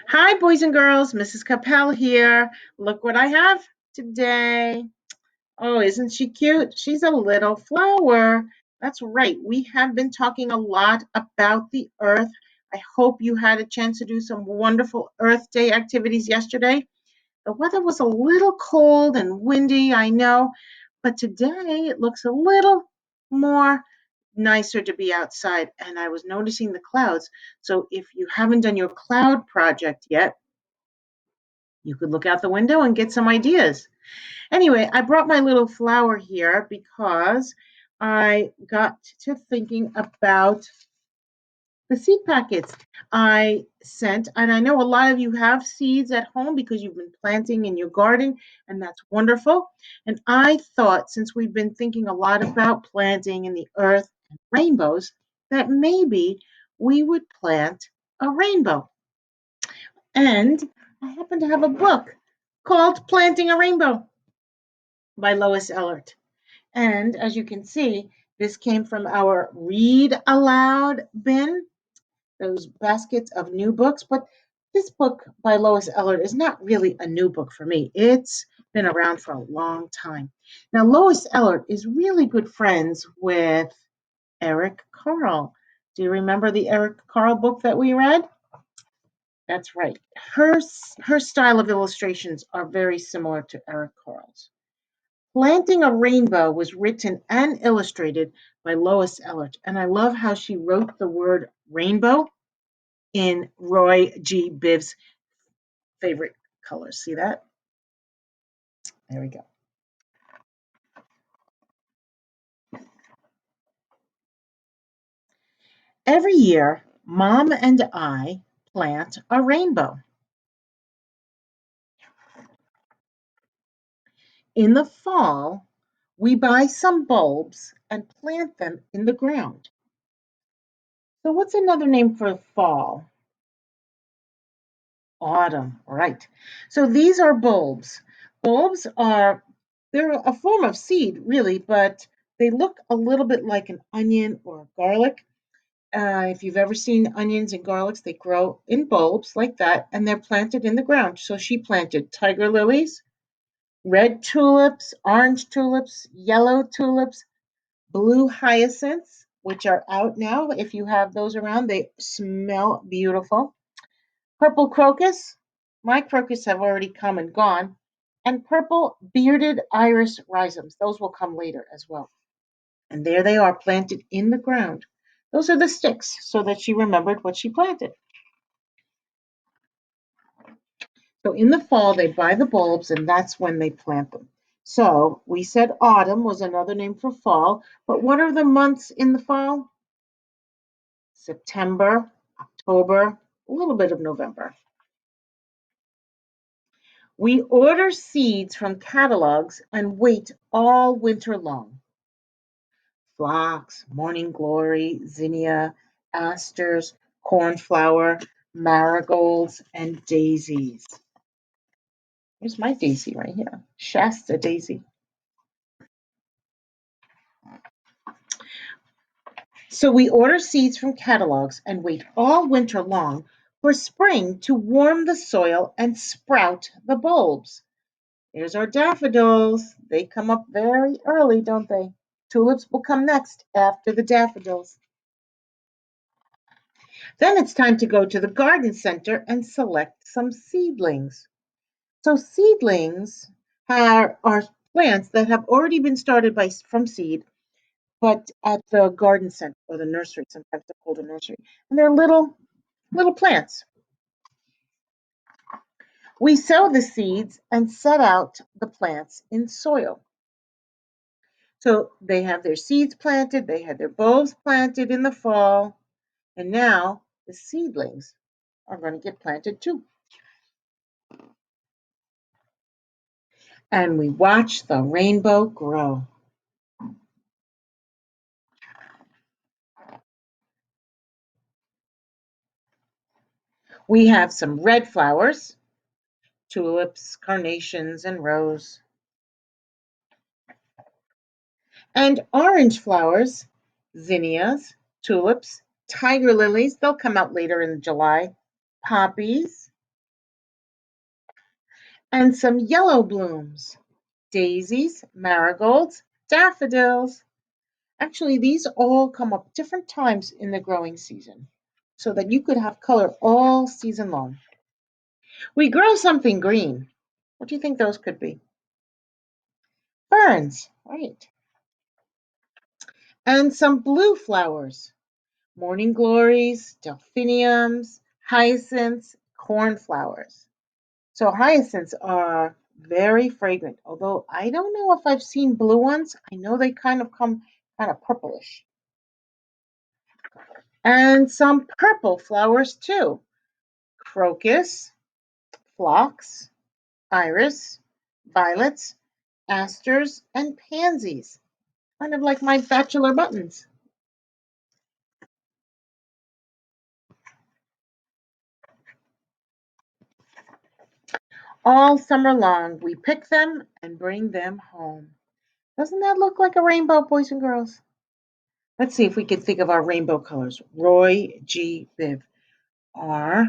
Hi, boys and girls. Mrs. Kappel here. Look what I have today. Oh, isn't she cute? She's a little flower. That's right. We have been talking a lot about the earth. I hope you had a chance to do some wonderful Earth Day activities yesterday. The weather was a little cold and windy, I know, but today it looks a little more nicer to be outside. And I was noticing the clouds. So if you haven't done your cloud project yet, you could look out the window and get some ideas. Anyway, I brought my little flower here because I got to thinking about the seed packets I sent. And I know a lot of you have seeds at home because you've been planting in your garden, and that's wonderful. And I thought, since we've been thinking a lot about planting in the earth and rainbows, that maybe we would plant a rainbow. And I happen to have a book called Planting a Rainbow by Lois Ellert. And as you can see, this came from our read aloud bin, those baskets of new books. But this book by Lois Ellert is not really a new book for me. It's been around for a long time. Now, Lois Ellert is really good friends with Eric Carle. Do you remember the Eric Carle book that we read? That's right. Her style of illustrations are very similar to Eric Carle's. Planting a Rainbow was written and illustrated by Lois Ellert, and I love how she wrote the word rainbow in Roy G. Bibb's favorite colors. See that? There we go. Every year, Mom and I plant a rainbow. In the fall, we buy some bulbs and plant them in the ground. So, what's another name for fall? Autumn, right. So these are bulbs. Bulbs are, they're a form of seed, really, but they look a little bit like an onion or garlic. If you've ever seen onions and garlics, they grow in bulbs like that, and they're planted in the ground. So she planted tiger lilies, red tulips, orange tulips, yellow tulips, blue hyacinths, which are out now. If you have those around, they smell beautiful. Purple crocus. My crocus have already come and gone. And purple bearded iris rhizomes. Those will come later as well. And there they are planted in the ground. Those are the sticks so that she remembered what she planted. So in the fall, they buy the bulbs and that's when they plant them. So we said autumn was another name for fall. But what are the months in the fall? September, October, a little bit of November. We order seeds from catalogs and wait all winter long. Phlox, morning glory, zinnia, asters, cornflower, marigolds, and daisies. Here's my daisy right here, Shasta daisy. So we order seeds from catalogs and wait all winter long for spring to warm the soil and sprout the bulbs. Here's our daffodils. They come up very early, don't they? Tulips will come next after the daffodils. Then it's time to go to the garden center and select some seedlings. So seedlings are plants that have already been started from seed, but at the garden center or the nursery, sometimes they're called a nursery, and they're little plants. We sow the seeds and set out the plants in soil. So they have their seeds planted, they had their bulbs planted in the fall, and now the seedlings are going to get planted too. And we watch the rainbow grow. We have some red flowers, tulips, carnations, and rose, and orange flowers, zinnias, tulips, tiger lilies, they'll come out later in July, poppies, And some yellow blooms, daisies, marigolds, daffodils. Actually, these all come up different times in the growing season so that you could have color all season long. We grow something green. What do you think those could be? Ferns, right. And some blue flowers, morning glories, delphiniums, hyacinths, cornflowers. So hyacinths are very fragrant, although I don't know if I've seen blue ones. I know they kind of come kind of purplish. And some purple flowers too. Crocus, phlox, iris, violets, asters, and pansies. Kind of like my bachelor buttons. All summer long, we pick them and bring them home. Doesn't that look like a rainbow, boys and girls? Let's see if we can think of our rainbow colors. Roy G. Biv. R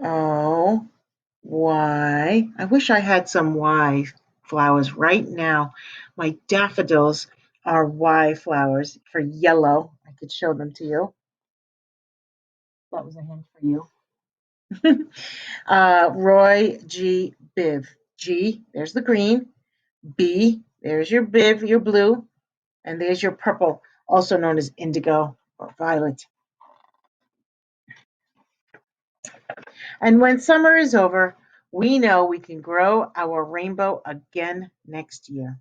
O Y. I wish I had some Y flowers right now. My daffodils are Y flowers for yellow. I could show them to you. That was a hint for you. Roy G. Biv. G, there's the green. B, there's your Biv, your blue. And there's your purple, also known as indigo or violet. And when summer is over, we know we can grow our rainbow again next year.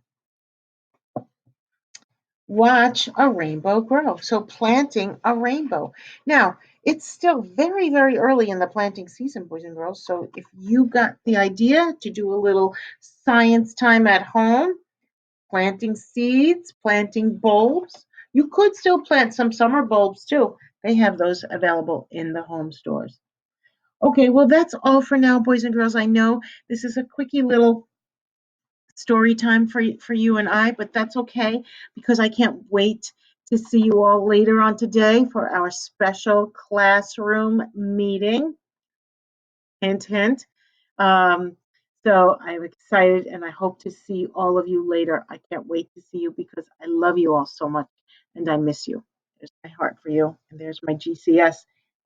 Watch a rainbow grow. So, planting a rainbow. Now, it's still very, very early in the planting season, boys and girls. So, if you got the idea to do a little science time at home, planting seeds, planting bulbs, you could still plant some summer bulbs too. They have those available in the home stores. Okay, well, that's all for now, boys and girls. I know this is a quickie little story time for you and I, but that's okay because I can't wait to see you all later on today for our special classroom meeting. Hint, hint. Um, so I'm excited and I hope to see all of you later. I can't wait to see you because I love you all so much and I miss you. There's my heart for you, and there's my GCS.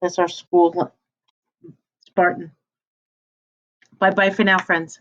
That's our school Spartan. Bye bye for now, friends.